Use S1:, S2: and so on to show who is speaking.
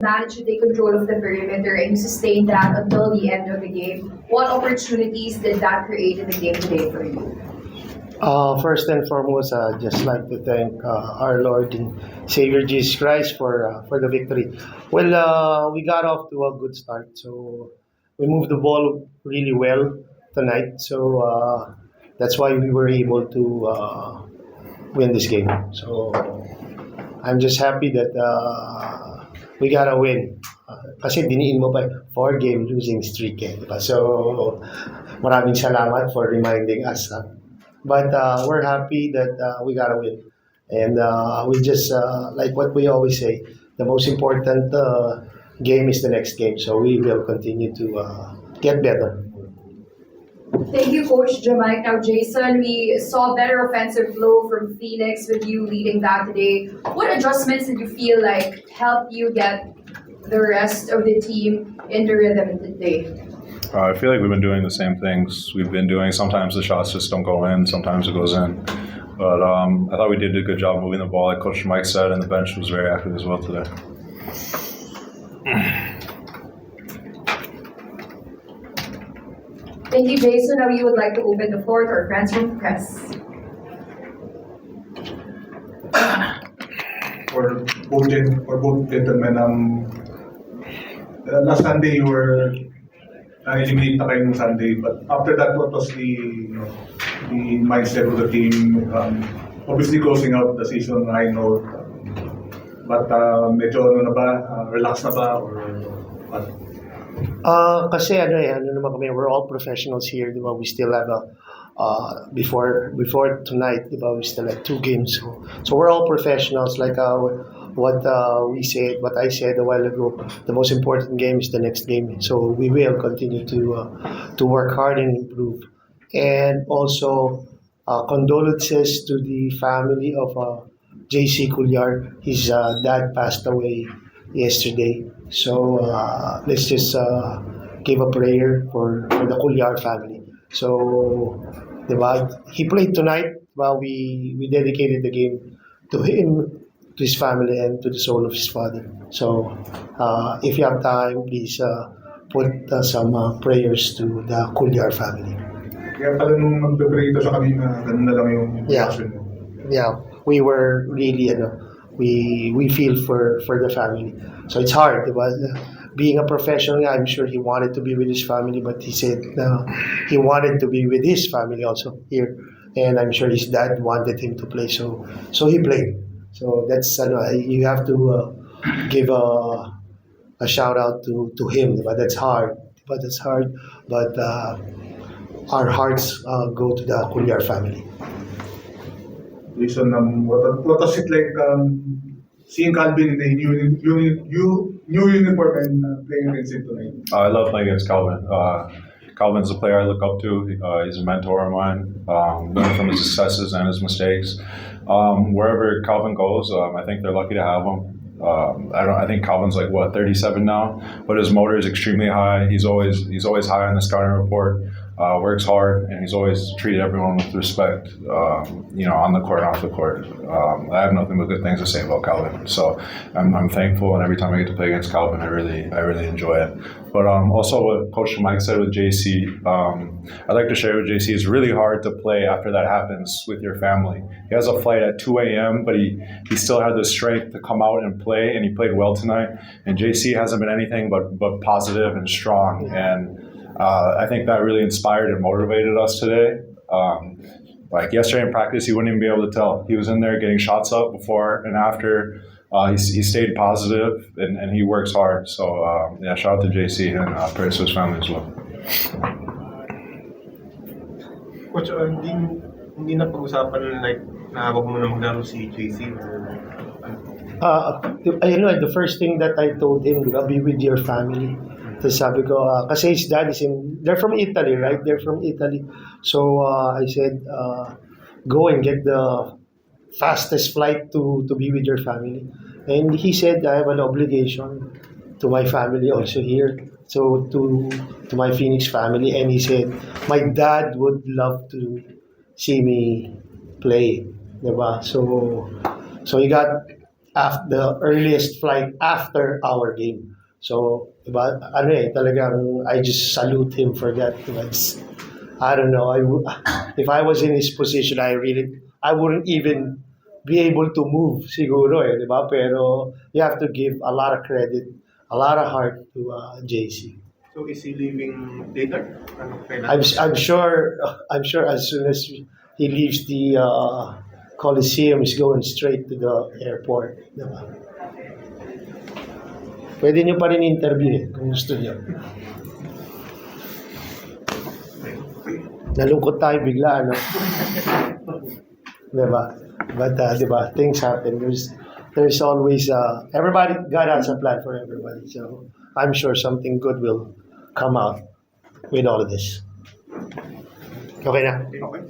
S1: managed to take control of the perimeter and you sustained that until the end of the game. What opportunities did that create in the game today for you?
S2: First and foremost, just like to thank our Lord and Savior Jesus Christ for the victory. Well, we got off to a good start, so we moved the ball really well tonight. So that's why we were able to win this game. So I'm just happy that we got a win. Kasi diniin mo pa 4-game losing streak eh. Diba? So maraming salamat for reminding us. But we're happy that we got a win. And we just, like what we always say, the most important game is the next game. So we will continue to get better.
S1: Thank you, Coach Jamaic. Now, Jason, we saw better offensive flow from Phoenix with you leading that today. What adjustments did you feel like helped you get the rest of the team into rhythm today?
S3: I feel like we've been doing the same things we've been doing. Sometimes the shots just don't go in, sometimes it goes in. But I thought we did a good job moving the ball, like Coach Mike said, and the bench was very active as well today.
S1: Thank you, Jason. Now we would like to open the floor to our friends from the press.
S4: For both gentlemen, last Sunday you were eliminated na kayo nung Sunday, but after that, what was the mindset of the team? Obviously closing out the season on a high note, but medyo relax na ba, or what?
S2: Kasi ano naman kami, we're all professionals here, di ba? We still have before tonight, di ba? We still have 2 games. So we're all professionals. Like what I said a while ago, the most important game is the next game. So we will continue to work hard and improve. And also, condolences to the family of JC Couliar. His dad passed away yesterday. So let's just give a prayer for the Couliar family. So, diba, he played tonight. Diba, we dedicated the game to him, to his family, and to the soul of his father. So, if you have time, please put some prayers to the Couliar family.
S4: Kaya pala nung nagbe-break ito sa kanina, ganun na lang yung
S2: Yeah.
S4: reaction mo.
S2: Yeah, we were really, we feel for the family. So it's hard, diba? Being a professional, I'm sure he wanted to be with his family, but he said he wanted to be with his family also here, and I'm sure his dad wanted him to play, so he played. So that's you have to give a shout out to him, diba? That's hard, but it's hard, but our hearts go to the Couliar family.
S4: Jason, what was it like seeing Calvin in the new uniform and playing against him tonight?
S3: I love playing against Calvin. Calvin's a player I look up to. He's a mentor of mine. Learn from his successes and his mistakes. Wherever Calvin goes, I think they're lucky to have him. I think Calvin's like 37 now, but his motor is extremely high. He's always high on the scouting report. Works hard, and he's always treated everyone with respect. On the court and off the court. I have nothing but good things to say about Calvin. So I'm thankful, and every time I get to play against Calvin, I really enjoy it. But also what Coach Mike said with JC, I'd like to share with JC. It's really hard to play after that happens with your family. He has a flight at 2 a.m., but he still had the strength to come out and play, and he played well tonight. And JC hasn't been anything but positive and strong, and I think that really inspired and motivated us today. Like yesterday in practice, he wouldn't even be able to tell. He was in there getting shots up before and after. He stayed positive and he works hard. So shout out to JC and prayers to his family as well.
S5: Coach, hindi na pag-usapan like na wag mo na maglaro si JC or
S2: The first thing that I told him, diba, be with your family. Tapos sabi ko, kasi his dad is they're from Italy, right? They're from Italy. So I said, go and get the fastest flight to be with your family. And he said, I have an obligation to my family also here. So to my Phoenix family. And he said, my dad would love to see me play. Diba? So he got the earliest flight after our game. So, diba, talagang I just salute him for that. Diba? I don't know. If I was in his position, I wouldn't even be able to move siguro diba? Pero you have to give a lot of credit, a lot of heart to JC.
S5: So is he leaving later? Ano, kailan?
S2: I'm sure as soon as he leaves the Coliseum, he's going straight to the airport. Diba? Pwede nyo pa rin interview kung gusto nyo. Nalungkot tayo bigla, ano? Diba? But, diba, things happen. There's always, everybody, God has a plan for everybody. So, I'm sure something good will come out with all of this. Okay na?
S5: Okay.